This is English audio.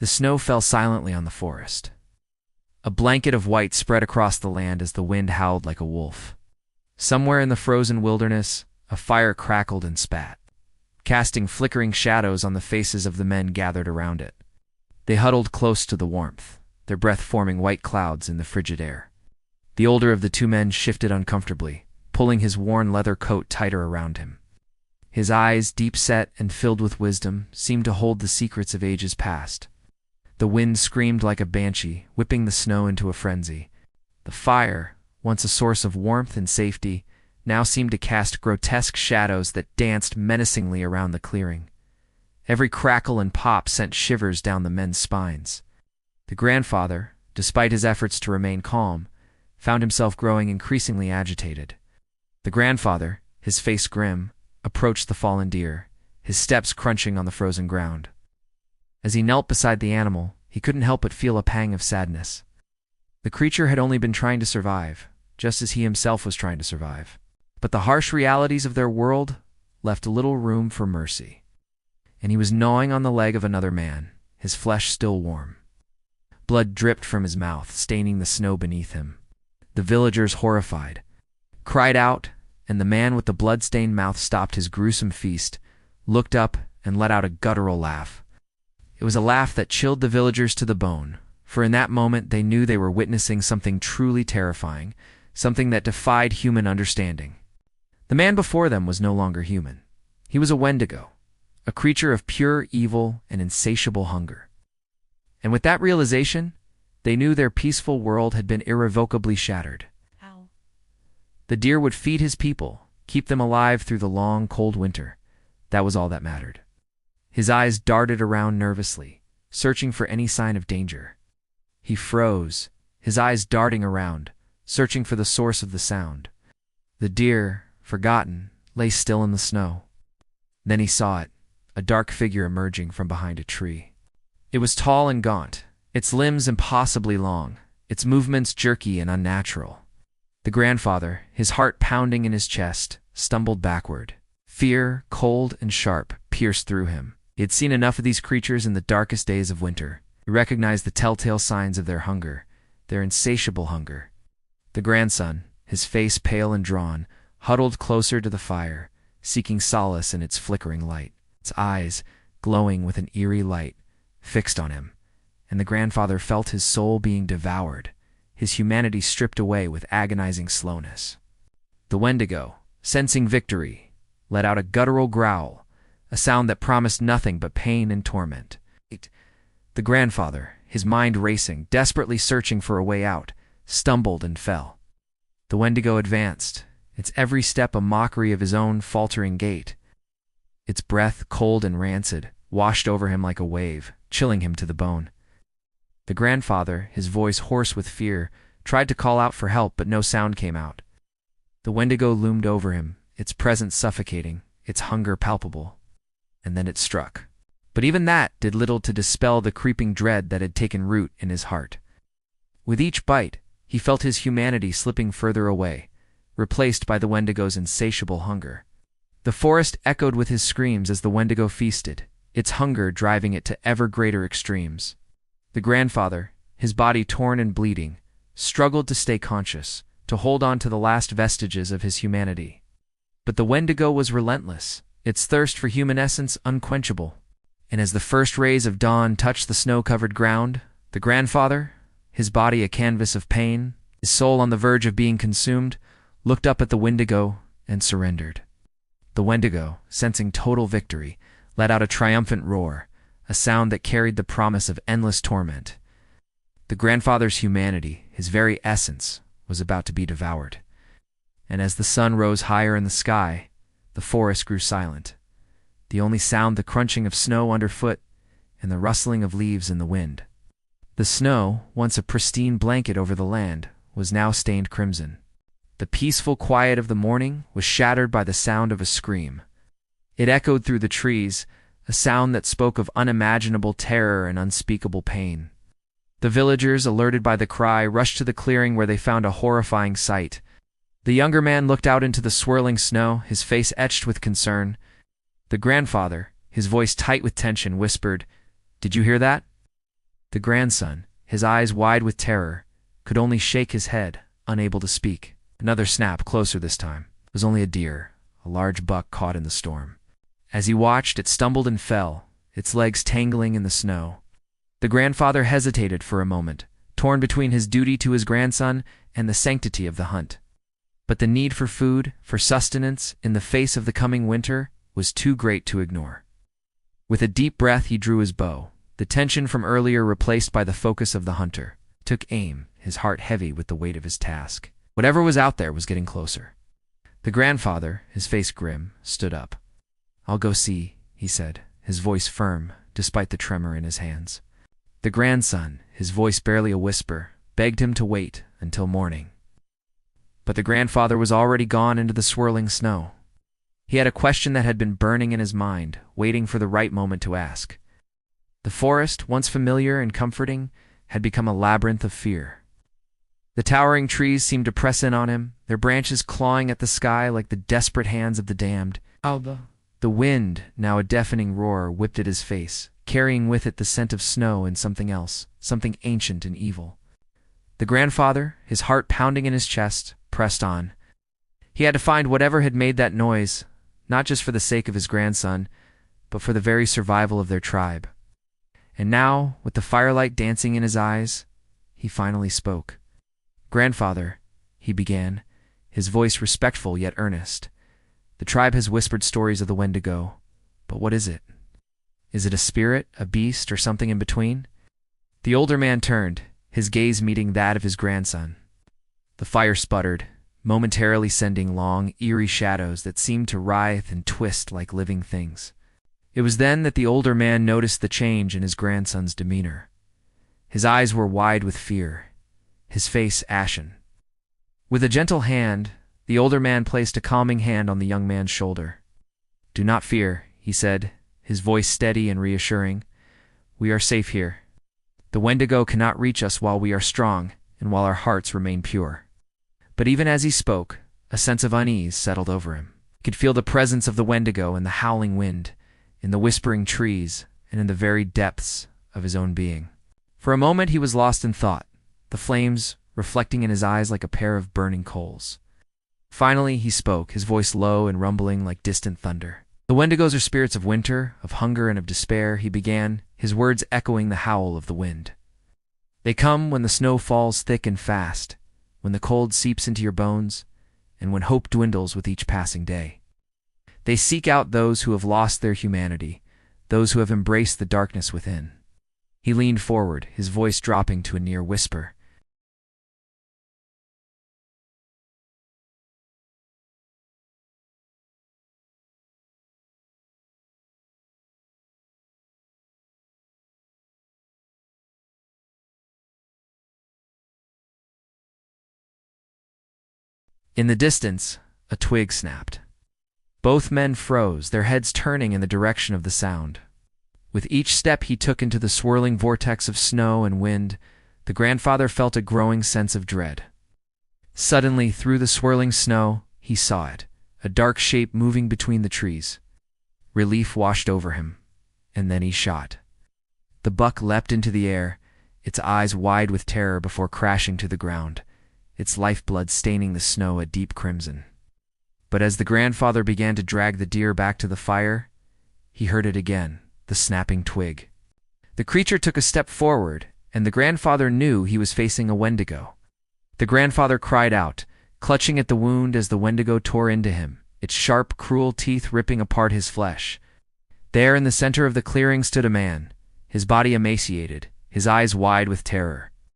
The snow fell silently on the forest. A blanket of white spread across the land as the wind howled like a wolf. Somewhere in the frozen wilderness, a fire crackled and spat, casting flickering shadows on the faces of the men gathered around it. They huddled close to the warmth, their breath forming white clouds in the frigid air. The older of the two men shifted uncomfortably, pulling his worn leather coat tighter around him. His eyes, deep-set and filled with wisdom, seemed to hold the secrets of ages past. The wind screamed like a banshee, whipping the snow into a frenzy. The fire, once a source of warmth and safety, now seemed to cast grotesque shadows that danced menacingly around the clearing. Every crackle and pop sent shivers down the men's spines. The grandfather, despite his efforts to remain calm, found himself growing increasingly agitated. The grandfather, his face grim, approached the fallen deer, his steps crunching on the frozen ground. As he knelt beside the animal, he couldn't help but feel a pang of sadness. The creature had only been trying to survive, just as he himself was trying to survive. But the harsh realities of their world left little room for mercy. And he was gnawing on the leg of another man, his flesh still warm. Blood dripped from his mouth, staining the snow beneath him. The villagers, horrified, cried out, and the man with the blood-stained mouth stopped his gruesome feast, looked up, and let out a guttural laugh. It was a laugh that chilled the villagers to the bone, for in that moment they knew they were witnessing something truly terrifying, something that defied human understanding. The man before them was no longer human. He was a Wendigo, a creature of pure evil and insatiable hunger. And with that realization, they knew their peaceful world had been irrevocably shattered. Ow. The deer would feed his people, keep them alive through the long, cold winter. That was all that mattered. His eyes darted around nervously, searching for any sign of danger. He froze, his eyes darting around, searching for the source of the sound. The deer, forgotten, lay still in the snow. Then he saw it, a dark figure emerging from behind a tree. It was tall and gaunt, its limbs impossibly long, its movements jerky and unnatural. The grandfather, his heart pounding in his chest, stumbled backward. Fear, cold and sharp, pierced through him. He had seen enough of these creatures in the darkest days of winter. He recognized the telltale signs of their hunger, their insatiable hunger. The grandson, his face pale and drawn, huddled closer to the fire, seeking solace in its flickering light. Its eyes, glowing with an eerie light, fixed on him, and the grandfather felt his soul being devoured, his humanity stripped away with agonizing slowness. The Wendigo, sensing victory, let out a guttural growl, a sound that promised nothing but pain and torment. The grandfather, his mind racing, desperately searching for a way out, stumbled and fell. The Wendigo advanced, its every step a mockery of his own faltering gait. Its breath, cold and rancid, washed over him like a wave, chilling him to the bone. The grandfather, his voice hoarse with fear, tried to call out for help, but no sound came out. The Wendigo loomed over him, its presence suffocating, its hunger palpable. And then it struck. But even that did little to dispel the creeping dread that had taken root in his heart. With each bite, he felt his humanity slipping further away, replaced by the Wendigo's insatiable hunger. The forest echoed with his screams as the Wendigo feasted, its hunger driving it to ever greater extremes. The grandfather, his body torn and bleeding, struggled to stay conscious, to hold on to the last vestiges of his humanity. But the Wendigo was relentless, its thirst for human essence unquenchable. And as the first rays of dawn touched the snow-covered ground, the grandfather, his body a canvas of pain, his soul on the verge of being consumed, looked up at the Wendigo and surrendered. The Wendigo, sensing total victory, let out a triumphant roar, a sound that carried the promise of endless torment. The grandfather's humanity, his very essence, was about to be devoured. And as the sun rose higher in the sky, the forest grew silent. The only sound the crunching of snow underfoot and the rustling of leaves in the wind. The snow, once a pristine blanket over the land, was now stained crimson. The peaceful quiet of the morning was shattered by the sound of a scream. It echoed through the trees, a sound that spoke of unimaginable terror and unspeakable pain. The villagers, alerted by the cry, rushed to the clearing where they found a horrifying sight. The younger man looked out into the swirling snow, his face etched with concern. The grandfather, his voice tight with tension, whispered, "Did you hear that?" The grandson, his eyes wide with terror, could only shake his head, unable to speak. Another snap, closer this time. It was only a deer, a large buck caught in the storm. As he watched, it stumbled and fell, its legs tangling in the snow. The grandfather hesitated for a moment, torn between his duty to his grandson and the sanctity of the hunt. But the need for food, for sustenance, in the face of the coming winter, was too great to ignore. With a deep breath he drew his bow, the tension from earlier replaced by the focus of the hunter, took aim, his heart heavy with the weight of his task. Whatever was out there was getting closer. The grandfather, his face grim, stood up. "I'll go see," he said, his voice firm, despite the tremor in his hands. The grandson, his voice barely a whisper, begged him to wait until morning. But the grandfather was already gone into the swirling snow. He had a question that had been burning in his mind, waiting for the right moment to ask. The forest, once familiar and comforting, had become a labyrinth of fear. The towering trees seemed to press in on him, their branches clawing at the sky like the desperate hands of the damned. The wind, now a deafening roar, whipped at his face, carrying with it the scent of snow and something else, something ancient and evil. The grandfather, his heart pounding in his chest, pressed on. He had to find whatever had made that noise, not just for the sake of his grandson, but for the very survival of their tribe. And now, with the firelight dancing in his eyes, he finally spoke. "Grandfather," he began, his voice respectful yet earnest, "the tribe has whispered stories of the Wendigo, but what is it? Is it a spirit, a beast, or something in between?" The older man turned, his gaze meeting that of his grandson. The fire sputtered, momentarily sending long, eerie shadows that seemed to writhe and twist like living things. It was then that the older man noticed the change in his grandson's demeanor. His eyes were wide with fear, his face ashen. With a gentle hand, the older man placed a calming hand on the young man's shoulder. "Do not fear," he said, his voice steady and reassuring. "We are safe here. The Wendigo cannot reach us while we are strong and while our hearts remain pure." But even as he spoke, a sense of unease settled over him. He could feel the presence of the Wendigo in the howling wind, in the whispering trees, and in the very depths of his own being. For a moment he was lost in thought, the flames reflecting in his eyes like a pair of burning coals. Finally he spoke, his voice low and rumbling like distant thunder. "The Wendigos are spirits of winter, of hunger, and of despair," he began, his words echoing the howl of the wind. "They come when the snow falls thick and fast, when the cold seeps into your bones, and when hope dwindles with each passing day. They seek out those who have lost their humanity, those who have embraced the darkness within." He leaned forward, his voice dropping to a near whisper. In the distance, a twig snapped. Both men froze, their heads turning in the direction of the sound. With each step he took into the swirling vortex of snow and wind, the grandfather felt a growing sense of dread. Suddenly, through the swirling snow, he saw it, a dark shape moving between the trees. Relief washed over him, and then he shot. The buck leapt into the air, its eyes wide with terror before crashing to the ground, its lifeblood staining the snow a deep crimson. But as the grandfather began to drag the deer back to the fire, he heard it again, the snapping twig. The creature took a step forward, and the grandfather knew he was facing a Wendigo. The grandfather cried out, clutching at the wound as the Wendigo tore into him, its sharp, cruel teeth ripping apart his flesh. There in the center of the clearing stood a man, his body emaciated, his eyes wide with terror,